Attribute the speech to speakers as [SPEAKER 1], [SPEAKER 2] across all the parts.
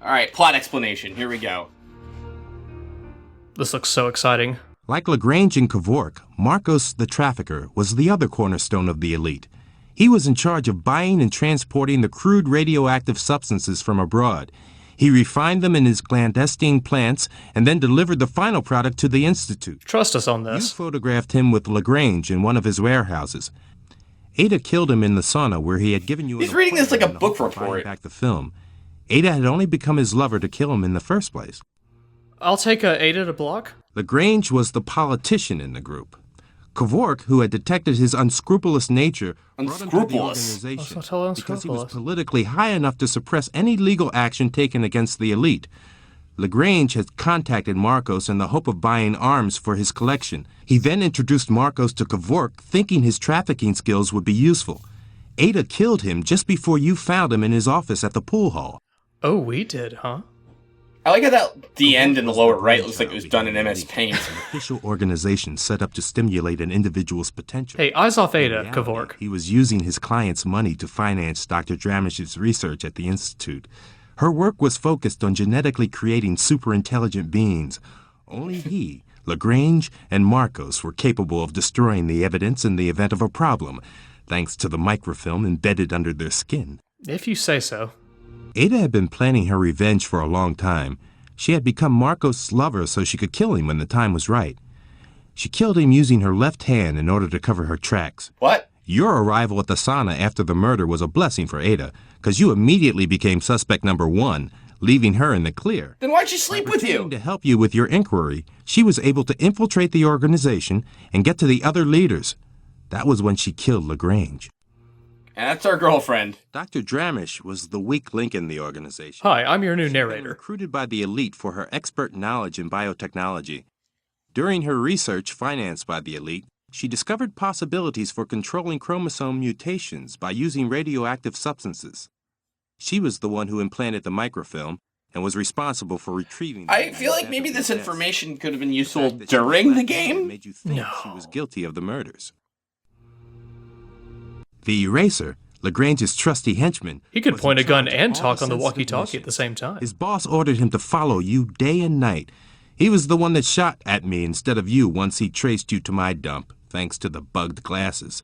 [SPEAKER 1] Alright, plot explanation. Here we go.
[SPEAKER 2] This looks so exciting.
[SPEAKER 3] Like Lagrange and Kevork, Marcos the trafficker was the other cornerstone of the elite. He was in charge of buying and transporting the crude radioactive substances from abroad. He refined them in his clandestine plants and then delivered the final product to the Institute.
[SPEAKER 2] Trust us on
[SPEAKER 3] You
[SPEAKER 2] this.
[SPEAKER 3] photographed him with Lagrange in one of his warehouses. Ada killed him in the sauna where he had given you
[SPEAKER 1] He's
[SPEAKER 3] an
[SPEAKER 1] reading this like a
[SPEAKER 3] appointment in the
[SPEAKER 1] book
[SPEAKER 3] hope of buying
[SPEAKER 1] report.
[SPEAKER 3] back the film. Ada had only become his lover to kill him in the first place.
[SPEAKER 2] I'll take a 8 at a block.
[SPEAKER 3] Lagrange was the politician in the group. Kevork, who had detected his unscrupulous nature, brought him to the
[SPEAKER 1] Unscrupulous?
[SPEAKER 3] organization
[SPEAKER 2] That's not
[SPEAKER 3] because he was
[SPEAKER 2] unscrupulous.
[SPEAKER 3] politically high enough to suppress any legal action taken against the elite. Lagrange had contacted Marcos in the hope of buying arms for his collection. He then introduced Marcos to Kevork, thinking his trafficking skills would be useful. Ada killed him just before you found him in his office at the pool hall.
[SPEAKER 2] Oh, we did, huh?
[SPEAKER 1] I like how the end in the
[SPEAKER 3] was
[SPEAKER 1] lower
[SPEAKER 3] the
[SPEAKER 1] right looks like it was done in
[SPEAKER 3] brainchild
[SPEAKER 1] MS
[SPEAKER 3] behind
[SPEAKER 1] Paint.
[SPEAKER 3] an official organization set up to stimulate an individual's potential.
[SPEAKER 2] Hey, eyes off
[SPEAKER 3] In
[SPEAKER 2] Ada,
[SPEAKER 3] reality,
[SPEAKER 2] Kevork.
[SPEAKER 3] He was using his client's money to finance Dr. Dramish's research at the Institute. Her work was focused on genetically creating superintelligent beings. Only he, Lagrange, and Marcos were capable of destroying the evidence in the event of a problem, thanks to the microfilm embedded under their skin.
[SPEAKER 2] If you say so.
[SPEAKER 3] Ada had been planning her revenge for a long time. She had become Marcos' lover so she could kill him when the time was right. She killed him using her left hand in order to cover her tracks.
[SPEAKER 1] What?
[SPEAKER 3] Your arrival at the sauna after the murder was a blessing for Ada, because you immediately became suspect number 1, leaving her in the clear.
[SPEAKER 1] Then why'd she sleep with
[SPEAKER 3] Returning
[SPEAKER 1] you?
[SPEAKER 3] to help you with your inquiry, she was able to infiltrate the organization and get to the other leaders. That was when she killed Lagrange.
[SPEAKER 1] And that's our girlfriend.
[SPEAKER 3] Dr. Dramish was the weak link in the organization.
[SPEAKER 2] Hi, I'm your new
[SPEAKER 3] She'd been
[SPEAKER 2] narrator.
[SPEAKER 3] recruited by the elite for her expert knowledge in biotechnology. During her research financed by the elite, she discovered possibilities for controlling chromosome mutations by using radioactive substances. She was the one who implanted the microfilm and was responsible for retrieving
[SPEAKER 1] I
[SPEAKER 3] them
[SPEAKER 1] feel
[SPEAKER 3] in
[SPEAKER 1] like
[SPEAKER 3] the
[SPEAKER 1] maybe
[SPEAKER 3] event
[SPEAKER 1] this
[SPEAKER 3] of deaths.
[SPEAKER 1] information could have been
[SPEAKER 3] The
[SPEAKER 1] useful
[SPEAKER 3] fact that she was
[SPEAKER 1] during the
[SPEAKER 3] left-handed
[SPEAKER 1] game?
[SPEAKER 3] made you think
[SPEAKER 2] No.
[SPEAKER 3] she was guilty of the murders. The eraser, Lagrange's trusty henchman,
[SPEAKER 2] He could
[SPEAKER 3] was
[SPEAKER 2] point a
[SPEAKER 3] in
[SPEAKER 2] gun
[SPEAKER 3] charge of
[SPEAKER 2] and
[SPEAKER 3] all
[SPEAKER 2] talk on the
[SPEAKER 3] sensitive
[SPEAKER 2] walkie-talkie at the
[SPEAKER 3] missions.
[SPEAKER 2] same time.
[SPEAKER 3] His boss ordered him to follow you day and night. He was the one that shot at me instead of you once he traced you to my dump, thanks to the bugged glasses.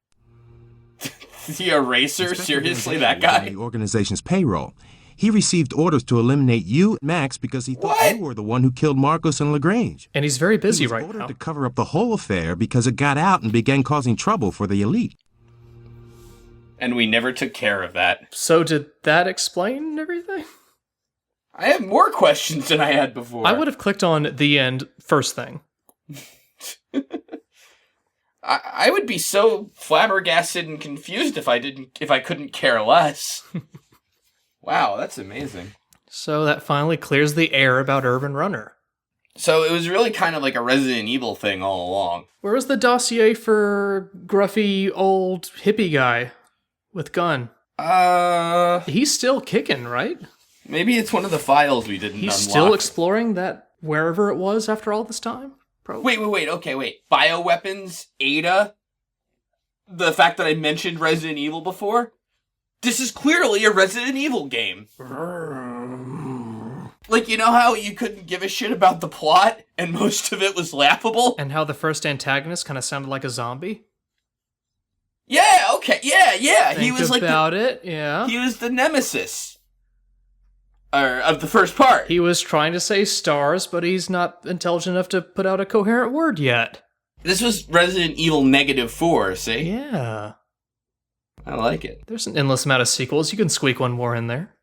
[SPEAKER 1] The eraser?
[SPEAKER 3] Inspector
[SPEAKER 1] Seriously,
[SPEAKER 3] Van
[SPEAKER 1] that
[SPEAKER 3] Zandt was on
[SPEAKER 1] guy?
[SPEAKER 3] the organization's payroll. He received orders to eliminate you, Max, because he thought
[SPEAKER 1] What?
[SPEAKER 3] you were the one who killed Marcos and Lagrange.
[SPEAKER 2] And he's very busy
[SPEAKER 3] He was
[SPEAKER 2] right
[SPEAKER 3] ordered
[SPEAKER 2] now.
[SPEAKER 3] to cover up the whole affair because it got out and began causing trouble for the elite.
[SPEAKER 1] And we never took care of that.
[SPEAKER 2] So did that explain everything?
[SPEAKER 1] I have more questions than I had before.
[SPEAKER 2] I would have clicked on the end first thing.
[SPEAKER 1] I would be so flabbergasted and confused if I couldn't care less. Wow, that's amazing.
[SPEAKER 2] So that finally clears the air about Urban Runner.
[SPEAKER 1] So it was really kind of like a Resident Evil thing all along.
[SPEAKER 2] Where was the dossier for gruffy old hippie guy with gun? He's still kicking, right?
[SPEAKER 1] Maybe it's one of the files we didn't
[SPEAKER 2] He's
[SPEAKER 1] unlock.
[SPEAKER 2] still exploring that wherever it was after all this time? Probably.
[SPEAKER 1] Wait. Bioweapons, Ada, the fact that I mentioned Resident Evil before. This is clearly a Resident Evil game. Like, you know how you couldn't give a shit about the plot and most of it was laughable?
[SPEAKER 2] And how the first antagonist kind of sounded like a zombie?
[SPEAKER 1] Yeah, okay, yeah.
[SPEAKER 2] Think
[SPEAKER 1] He was like
[SPEAKER 2] about it, yeah.
[SPEAKER 1] he was the nemesis of the first part.
[SPEAKER 2] He was trying to say stars, but he's not intelligent enough to put out a coherent word yet.
[SPEAKER 1] This was Resident Evil -4, see?
[SPEAKER 2] Yeah.
[SPEAKER 1] I like it.
[SPEAKER 2] There's an endless amount of sequels. You can squeak one more in there.